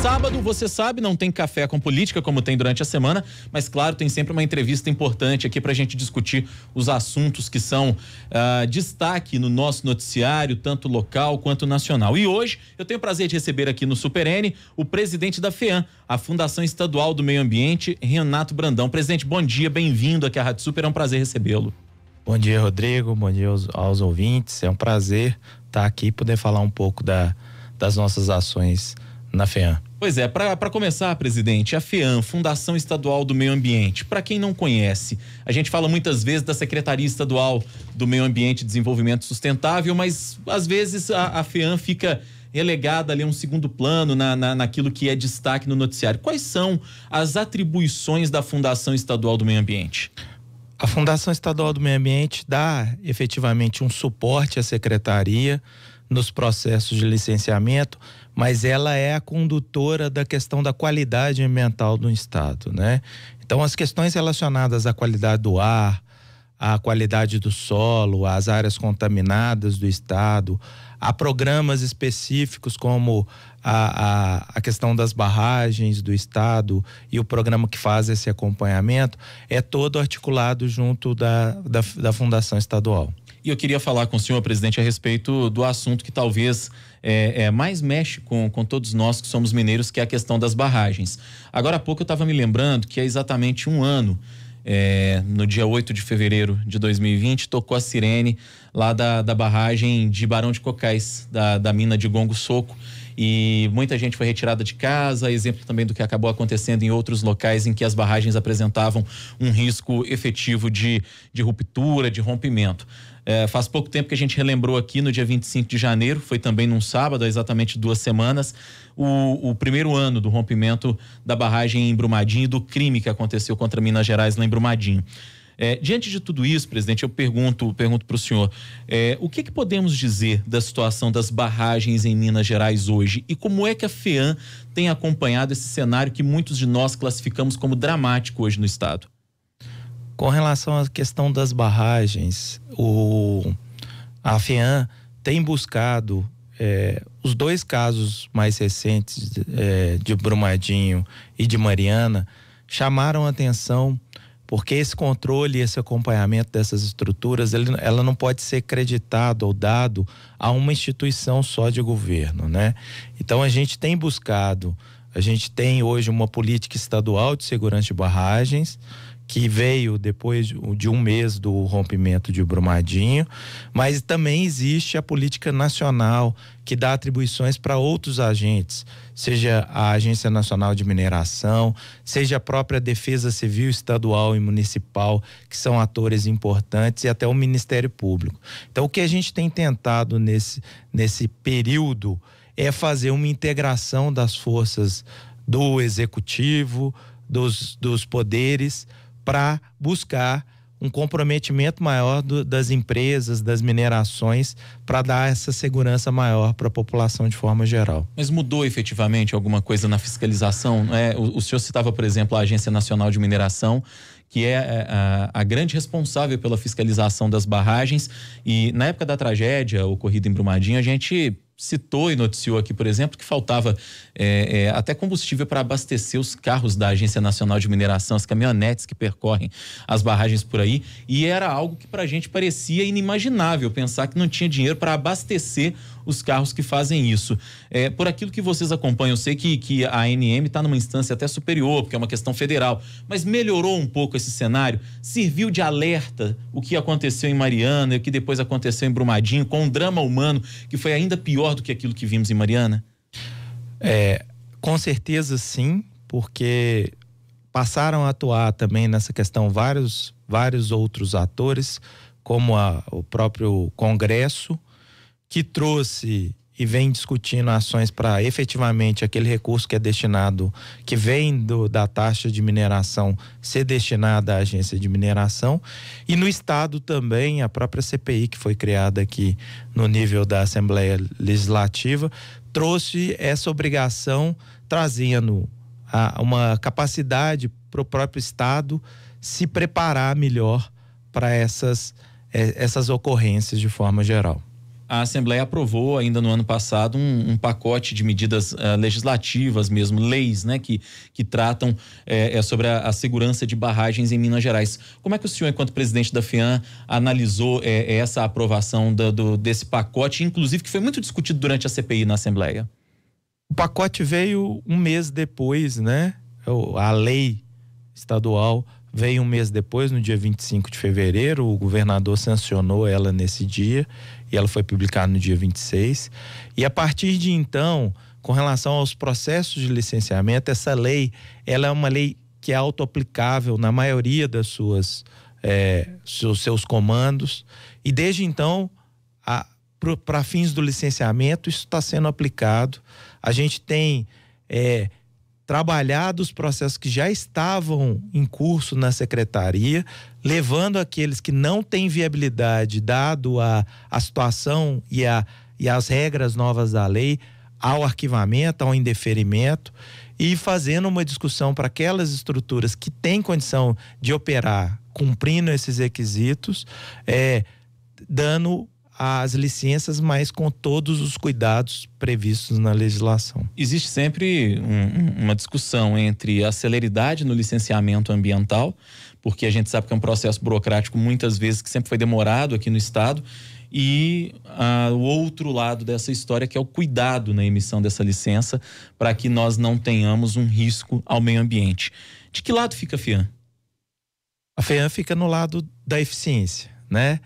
Sábado, você sabe, não tem café com política como tem durante a semana, mas claro, tem sempre uma entrevista importante aqui pra gente discutir os assuntos que são destaque no nosso noticiário, tanto local quanto nacional. E hoje eu tenho o prazer de receber aqui no Super N o presidente da FEAM, a Fundação Estadual do Meio Ambiente, Renato Brandão. Presidente, bom dia, bem-vindo aqui à Rádio Super, é um prazer recebê-lo. Bom dia, Rodrigo, bom dia aos ouvintes, é um prazer estar aqui e poder falar um pouco das nossas ações na FEAM. Pois é, para começar, presidente, a FEAM, Fundação Estadual do Meio Ambiente, para quem não conhece, a gente fala muitas vezes da Secretaria Estadual do Meio Ambiente e Desenvolvimento Sustentável, mas às vezes a FEAM fica relegada ali a um segundo plano naquilo que é destaque no noticiário. Quais são as atribuições da Fundação Estadual do Meio Ambiente? A Fundação Estadual do Meio Ambiente dá efetivamente um suporte à Secretaria nos processos de licenciamento, mas ela é a condutora da questão da qualidade ambiental do Estado, né? Então, as questões relacionadas à qualidade do ar, à qualidade do solo, às áreas contaminadas do Estado, há programas específicos como a questão das barragens do Estado e o programa que faz esse acompanhamento, é todo articulado junto da Fundação Estadual. E eu queria falar com o senhor, presidente, a respeito do assunto que talvez mais mexe com todos nós que somos mineiros, que é a questão das barragens. Agora há pouco eu estava me lembrando que é exatamente um ano, no dia 8 de fevereiro de 2020, tocou a sirene lá da barragem de Barão de Cocais, da mina de Gongo Soco, e muita gente foi retirada de casa, exemplo também do que acabou acontecendo em outros locais em que as barragens apresentavam um risco efetivo de ruptura, de rompimento. Faz pouco tempo que a gente relembrou aqui, no dia 25 de janeiro, foi também num sábado, há exatamente 2 semanas, o primeiro ano do rompimento da barragem em Brumadinho e do crime que aconteceu contra Minas Gerais lá em Brumadinho. Diante de tudo isso, presidente, eu pergunto para o senhor, o que podemos dizer da situação das barragens em Minas Gerais hoje e como é que a FEAM tem acompanhado esse cenário que muitos de nós classificamos como dramático hoje no estado? Com relação à questão das barragens, a FEAM tem buscado os 2 casos mais recentes de Brumadinho e de Mariana chamaram a atenção porque esse controle e esse acompanhamento dessas estruturas, ela não pode ser creditado ou dado a uma instituição só de governo, né? Então a gente tem hoje uma política estadual de segurança de barragens, que veio depois de um mês do rompimento de Brumadinho, mas também existe a política nacional que dá atribuições para outros agentes, seja a Agência Nacional de Mineração, seja a própria Defesa Civil Estadual e Municipal, que são atores importantes, e até o Ministério Público. Então, o que a gente tem tentado nesse período é fazer uma integração das forças do Executivo, dos poderes, para buscar um comprometimento maior das empresas, das minerações, para dar essa segurança maior para a população de forma geral. Mas mudou efetivamente alguma coisa na fiscalização? O senhor citava, por exemplo, a Agência Nacional de Mineração, que é a grande responsável pela fiscalização das barragens, e na época da tragédia ocorrida em Brumadinho, a gente citou e noticiou aqui, por exemplo, que faltava até combustível para abastecer os carros da Agência Nacional de Mineração, as caminhonetes que percorrem as barragens por aí, e era algo que para a gente parecia inimaginável, pensar que não tinha dinheiro para abastecer os carros que fazem isso. Por aquilo que vocês acompanham, eu sei que a ANM está numa instância até superior, porque é uma questão federal, mas melhorou um pouco esse cenário? Serviu de alerta o que aconteceu em Mariana e o que depois aconteceu em Brumadinho, com um drama humano que foi ainda pior do que aquilo que vimos em Mariana? Com certeza sim, porque passaram a atuar também nessa questão vários outros atores, como o próprio Congresso, que trouxe e vem discutindo ações para efetivamente aquele recurso que é destinado, que vem da taxa de mineração, ser destinada à agência de mineração. E no estado também, a própria CPI, que foi criada aqui no nível da Assembleia Legislativa, trouxe essa obrigação, trazendo uma capacidade para o próprio estado se preparar melhor para essas ocorrências de forma geral. A Assembleia aprovou ainda no ano passado um pacote de medidas legislativas mesmo, leis, né, que tratam sobre a segurança de barragens em Minas Gerais. Como é que o senhor, enquanto presidente da FEAM, analisou essa aprovação desse pacote, inclusive que foi muito discutido durante a CPI na Assembleia? O pacote veio um mês depois, né? A lei estadual veio um mês depois, no dia 25 de fevereiro, o governador sancionou ela nesse dia e ela foi publicada no dia 26. E a partir de então, com relação aos processos de licenciamento, essa lei, ela é uma lei que é auto-aplicável na maioria das seus comandos, e desde então, para fins do licenciamento, isso está sendo aplicado. A gente tem trabalhado os processos que já estavam em curso na secretaria, levando aqueles que não têm viabilidade, dado a situação e as regras novas da lei, ao arquivamento, ao indeferimento, e fazendo uma discussão para aquelas estruturas que têm condição de operar cumprindo esses requisitos, dando as licenças, mas com todos os cuidados previstos na legislação. Existe sempre uma discussão entre a celeridade no licenciamento ambiental, porque a gente sabe que é um processo burocrático muitas vezes que sempre foi demorado aqui no estado, e o outro lado dessa história, que é o cuidado na emissão dessa licença, para que nós não tenhamos um risco ao meio ambiente. De que lado fica a FEAM? A FEAM fica no lado da eficiência, né?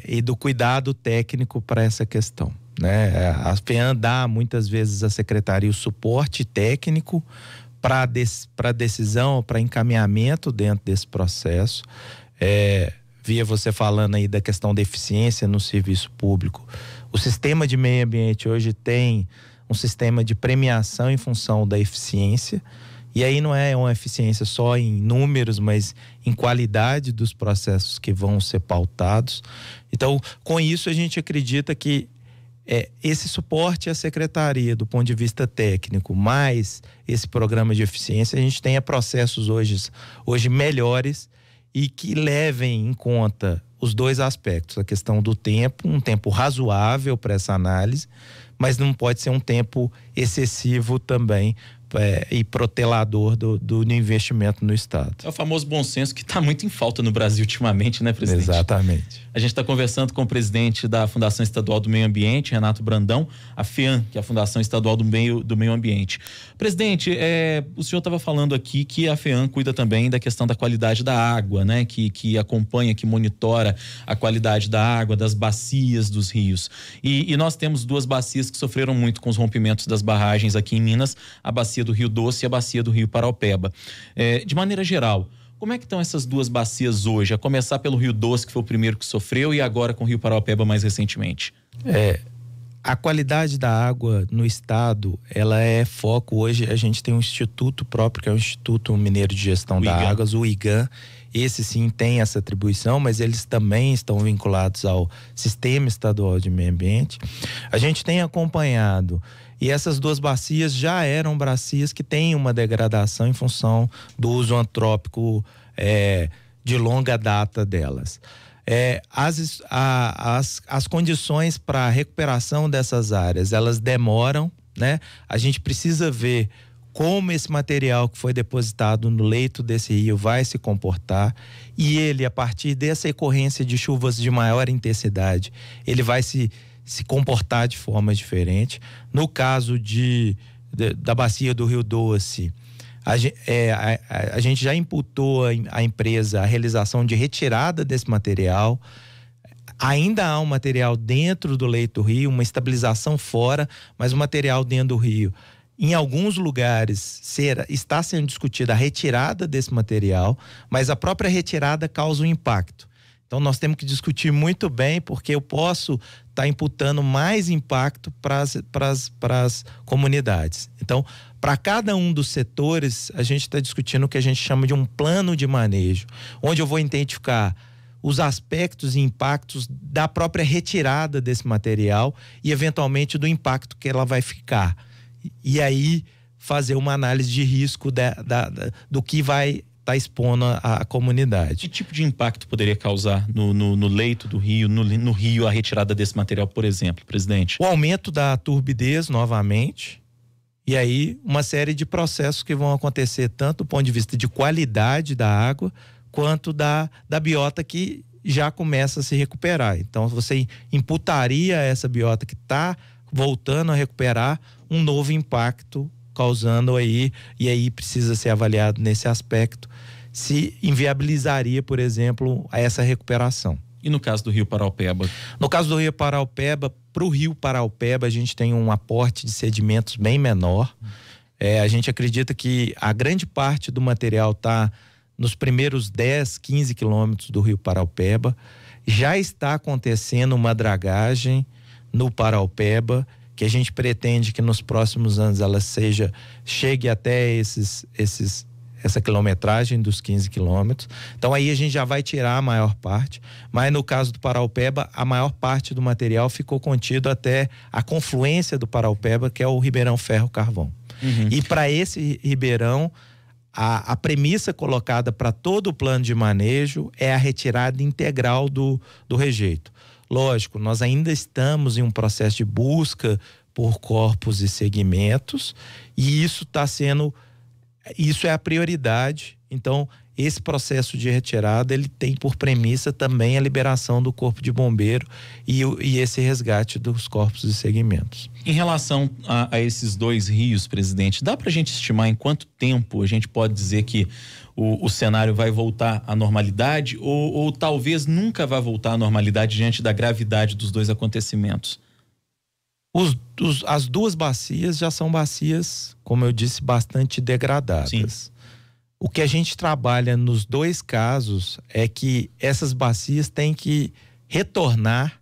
E do cuidado técnico para essa questão, né? A FEAM dá muitas vezes à secretaria o suporte técnico para decisão, para encaminhamento dentro desse processo. Via você falando aí da questão da eficiência no serviço público. O sistema de meio ambiente hoje tem um sistema de premiação em função da eficiência. E aí não é uma eficiência só em números, mas em qualidade dos processos que vão ser pautados. Então, com isso, a gente acredita que esse suporte à secretaria do ponto de vista técnico, mais esse programa de eficiência, a gente tenha processos hoje melhores e que levem em conta os dois aspectos. A questão do tempo, um tempo razoável para essa análise, mas não pode ser um tempo excessivo também e protelador do investimento no Estado. É o famoso bom senso que está muito em falta no Brasil ultimamente, né, presidente? Exatamente. A gente está conversando com o presidente da Fundação Estadual do Meio Ambiente, Renato Brandão, a FEAM, que é a Fundação Estadual do Meio Ambiente. Presidente, o senhor estava falando aqui que a FEAM cuida também da questão da qualidade da água, né? Que acompanha, que monitora a qualidade da água, das bacias dos rios. E nós temos duas bacias que sofreram muito com os rompimentos das barragens aqui em Minas, a bacia do Rio Doce e a bacia do Rio Paraopeba. De maneira geral, como é que estão essas duas bacias hoje? A começar pelo Rio Doce, que foi o primeiro que sofreu, e agora com o Rio Paraopeba mais recentemente. A qualidade da água no estado, ela é foco. Hoje a gente tem um instituto próprio, que é o Instituto Mineiro de Gestão da Água, o IGAM. Esse sim tem essa atribuição, mas eles também estão vinculados ao Sistema Estadual de Meio Ambiente. A gente tem acompanhado, e essas duas bacias já eram bacias que têm uma degradação em função do uso antrópico de longa data delas. As condições para a recuperação dessas áreas, elas demoram, né? A gente precisa ver como esse material que foi depositado no leito desse rio vai se comportar, e ele, a partir dessa ocorrência de chuvas de maior intensidade, ele vai se comportar de forma diferente. No caso da bacia do Rio Doce, a gente já imputou à empresa a realização de retirada desse material. Ainda há um material dentro do leito do rio, uma estabilização fora, mas o material dentro do rio, em alguns lugares está sendo discutida a retirada desse material, mas a própria retirada causa um impacto. Então nós temos que discutir muito bem, porque eu posso estar imputando mais impacto para as comunidades. Então, para cada um dos setores, a gente está discutindo o que a gente chama de um plano de manejo, onde eu vou identificar os aspectos e impactos da própria retirada desse material e, eventualmente, do impacto que ela vai ficar. E aí, fazer uma análise de risco do que vai tá expondo a comunidade. Que tipo de impacto poderia causar no leito do rio, no rio, a retirada desse material, por exemplo, presidente? O aumento da turbidez novamente, e aí uma série de processos que vão acontecer tanto do ponto de vista de qualidade da água, quanto da biota que já começa a se recuperar. Então você imputaria a essa biota que está voltando a recuperar um novo impacto, causando aí, e aí precisa ser avaliado nesse aspecto, se inviabilizaria, por exemplo, essa recuperação. E no caso do Rio Paraupeba? No caso do Rio Paraupeba, para o Rio Paraupeba a gente tem um aporte de sedimentos bem menor. A gente acredita que a grande parte do material está nos primeiros 10, 15 quilômetros do Rio Paraupeba. Já está acontecendo uma dragagem no Paraupeba, que a gente pretende que nos próximos anos ela chegue até essa quilometragem dos 15 quilômetros. Então aí a gente já vai tirar a maior parte, mas no caso do Paraupeba, a maior parte do material ficou contido até a confluência do Paraupeba, que é o Ribeirão Ferro Carvão. E para esse ribeirão, a premissa colocada para todo o plano de manejo é a retirada integral do rejeito. Lógico, nós ainda estamos em um processo de busca por corpos e segmentos, e isso é a prioridade. Então, esse processo de retirada, ele tem por premissa também a liberação do corpo de bombeiro e esse resgate dos corpos e segmentos. Em relação a esses dois rios, presidente, dá para a gente estimar em quanto tempo a gente pode dizer que o cenário vai voltar à normalidade ou talvez nunca vai voltar à normalidade diante da gravidade dos dois acontecimentos? As duas bacias já são bacias, como eu disse, bastante degradadas. Sim. O que a gente trabalha nos dois casos é que essas bacias têm que retornar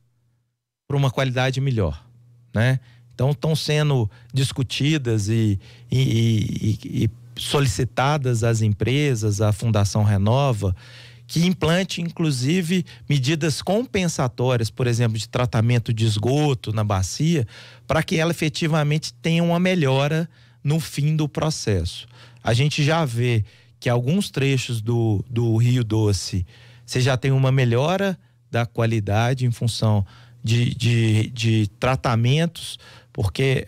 para uma qualidade melhor, né? Então estão sendo discutidas e solicitadas às empresas, à Fundação Renova, que implante inclusive medidas compensatórias, por exemplo, de tratamento de esgoto na bacia, para que ela efetivamente tenha uma melhora no fim do processo. A gente já vê que alguns trechos do Rio Doce, você já tem uma melhora da qualidade em função de tratamentos, porque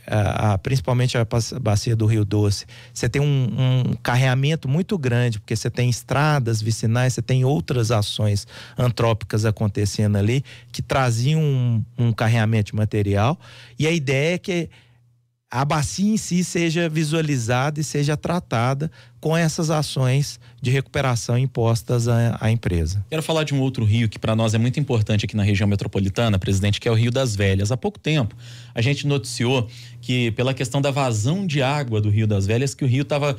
principalmente a bacia do Rio Doce, você tem um carreamento muito grande, porque você tem estradas vicinais, você tem outras ações antrópicas acontecendo ali, que traziam um carreamento de material, e a ideia é que a bacia em si seja visualizada e seja tratada com essas ações de recuperação impostas à empresa. Quero falar de um outro rio que para nós é muito importante aqui na região metropolitana, presidente, que é o Rio das Velhas. Há pouco tempo a gente noticiou que pela questão da vazão de água do Rio das Velhas, que o rio estava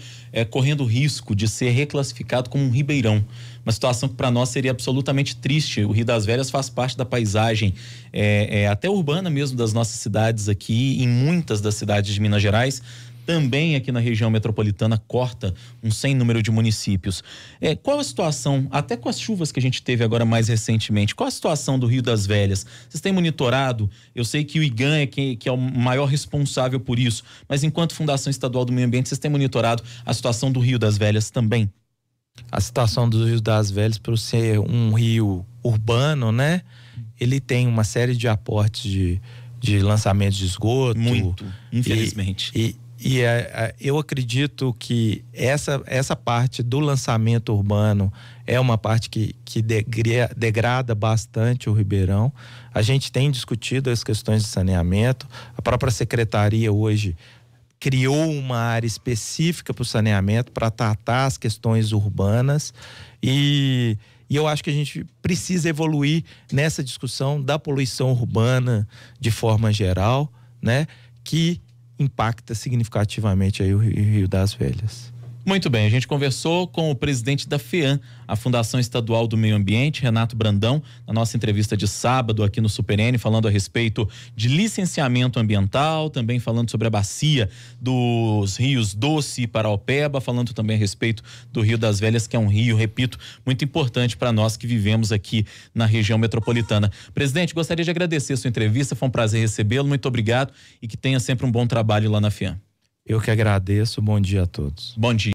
correndo risco de ser reclassificado como um ribeirão. Uma situação que para nós seria absolutamente triste. O Rio das Velhas faz parte da paisagem até urbana mesmo das nossas cidades aqui, em muitas das cidades de Minas Gerais. Também aqui na região metropolitana corta um sem número de municípios. Qual a situação, até com as chuvas que a gente teve agora mais recentemente, qual a situação do Rio das Velhas? Vocês têm monitorado? Eu sei que o IGAM que é o maior responsável por isso, mas enquanto Fundação Estadual do Meio Ambiente, vocês têm monitorado a situação do Rio das Velhas também? A situação do Rio das Velhas, por ser um rio urbano, né? Ele tem uma série de aportes de lançamento de esgoto. Muito, infelizmente. Eu acredito que essa parte do lançamento urbano é uma parte que degrada bastante o Ribeirão. A gente tem discutido as questões de saneamento. A própria secretaria hoje criou uma área específica para o saneamento, para tratar as questões urbanas, e eu acho que a gente precisa evoluir nessa discussão da poluição urbana de forma geral, né? Que impacta significativamente aí o Rio das Velhas. Muito bem, a gente conversou com o presidente da FEAM, a Fundação Estadual do Meio Ambiente, Renato Brandão, na nossa entrevista de sábado aqui no Super N, falando a respeito de licenciamento ambiental, também falando sobre a bacia dos rios Doce e Paraupeba, falando também a respeito do Rio das Velhas, que é um rio, repito, muito importante para nós que vivemos aqui na região metropolitana. Presidente, gostaria de agradecer a sua entrevista, foi um prazer recebê-lo, muito obrigado e que tenha sempre um bom trabalho lá na FEAM. Eu que agradeço, bom dia a todos. Bom dia.